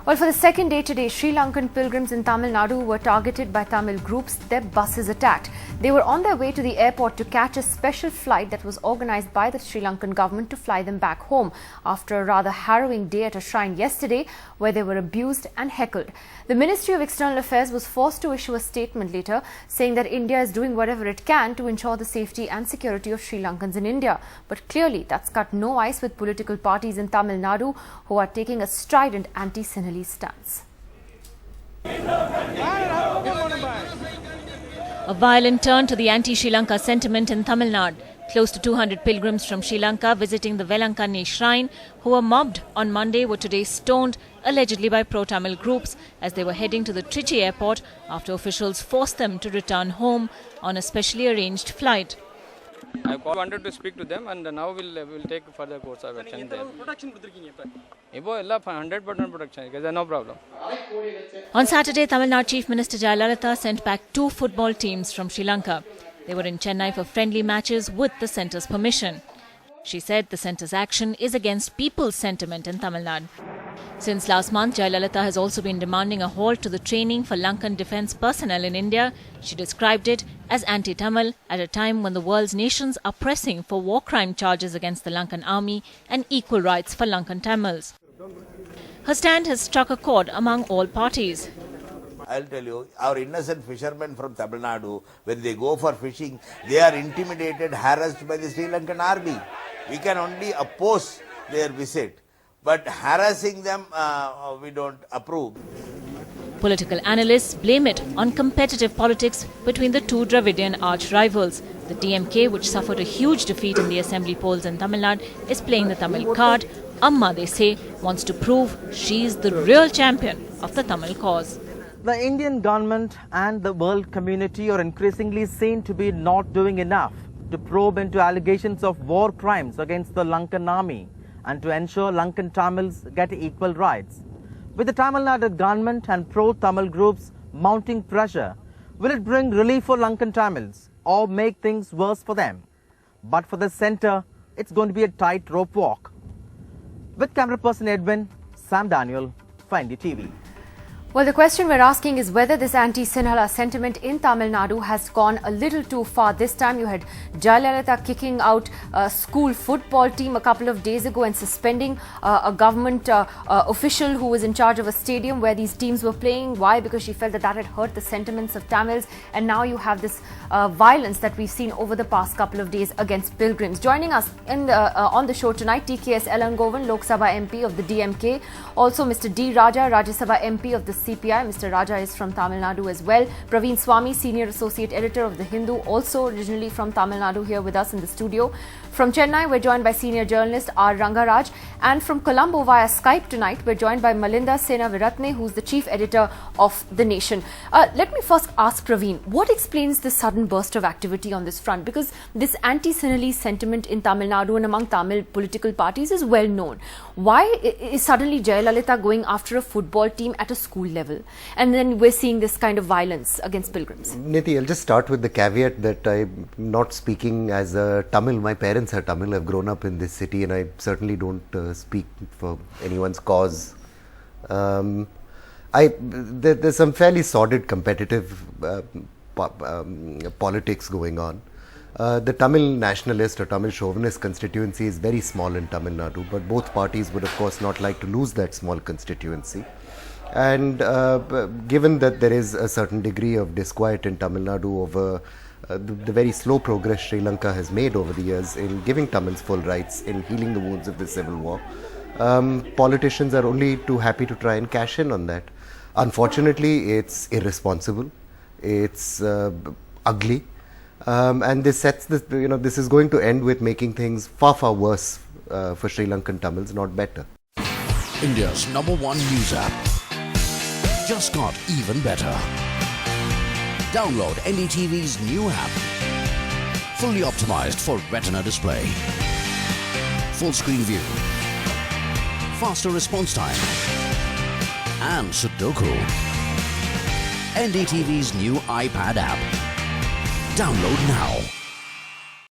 Well, for the second day today, Sri Lankan pilgrims in Tamil Nadu were targeted by Tamil groups, their buses attacked. They were on their way to the airport to catch a special flight that was organised by the Sri Lankan government to fly them back home after a rather harrowing day at a shrine yesterday where they were abused and heckled. The Ministry of External Affairs was forced to issue a statement later saying that India is doing whatever it can to ensure the safety and security of Sri Lankans in India. But clearly that's cut no ice with political parties in Tamil Nadu who are taking a strident anti-Sinhala stance. A violent turn to the anti-Sri Lanka sentiment in Tamil Nadu. Close to 200 pilgrims from Sri Lanka visiting the Velankani shrine who were mobbed on Monday were today stoned, allegedly by pro-Tamil groups, as they were heading to the Trichy airport after officials forced them to return home on a specially arranged flight. I wanted to speak to them, and now we'll take further course of action there. 100% protection, there's no problem. On Saturday, Tamil Nadu Chief Minister Jayalalithaa sent back 2 football teams from Sri Lanka. They were in Chennai for friendly matches with the centre's permission. She said the centre's action is against people's sentiment in Tamil Nadu. Since last month, Jayalalithaa has also been demanding a halt to the training for Lankan defence personnel in India. She described it as anti-Tamil at a time when the world's nations are pressing for war crime charges against the Lankan army and equal rights for Lankan Tamils. Her stand has struck a chord among all parties. I'll tell you, our innocent fishermen from Tamil Nadu, when they go for fishing, they are intimidated, harassed by the Sri Lankan army. We can only oppose their visit, but harassing them, we don't approve. Political analysts blame it on competitive politics between the two Dravidian arch-rivals. The DMK, which suffered a huge defeat in the assembly polls in Tamil Nadu, is playing the Tamil card. Amma, they say, wants to prove she's the real champion of the Tamil cause. The Indian government and the world community are increasingly seen to be not doing enough to probe into allegations of war crimes against the Lankan army and to ensure Lankan Tamils get equal rights. With the Tamil Nadu government and pro-Tamil groups mounting pressure, will it bring relief for Lankan Tamils or make things worse for them? But for the centre, it's going to be a tightrope walk. With camera person Edwin, Sam Daniel for NDTV. Well, the question we're asking is whether this anti-Sinhala sentiment in Tamil Nadu has gone a little too far. This time you had Jayalalithaa kicking out a school football team a couple of days ago and suspending a government official who was in charge of a stadium where these teams were playing. Why? Because she felt that had hurt the sentiments of Tamils. And now you have this violence that we've seen over the past couple of days against pilgrims. Joining us on the show tonight, TKS Elangovan, Lok Sabha MP of the DMK. Also Mr. D. Raja, Rajya Sabha MP of the CPI. Mr. Raja is from Tamil Nadu as well. Praveen Swami, Senior Associate Editor of The Hindu, also originally from Tamil Nadu, here with us in the studio. From Chennai, we're joined by senior journalist R. Rangaraj. And from Colombo via Skype tonight, we're joined by Malinda Senaviratne, who's the Chief Editor of The Nation. Let me first ask Praveen, what explains this sudden burst of activity on this front? Because this anti-Sinhala sentiment in Tamil Nadu and among Tamil political parties is well known. Why is suddenly Jayalalithaa going after a football team at a school level? And then we're seeing this kind of violence against pilgrims. Niti, I'll just start with the caveat that I'm not speaking as a Tamil. My parents are Tamil. I've grown up in this city and I certainly don't speak for anyone's cause. There's some fairly sordid competitive politics going on. The Tamil nationalist or Tamil chauvinist constituency is very small in Tamil Nadu, but both parties would of course not like to lose that small constituency. And given that there is a certain degree of disquiet in Tamil Nadu over the very slow progress Sri Lanka has made over the years in giving Tamils full rights, in healing the wounds of the civil war, politicians are only too happy to try and cash in on that. Unfortunately, it's irresponsible, it's ugly, and this sets this, this is going to end with making things far, far worse for Sri Lankan Tamils, not better. India's #1 news app just got even better. Download NDTV's new app. Fully optimized for retina display. Full screen view. Faster response time. And Sudoku. NDTV's new iPad app. Download now.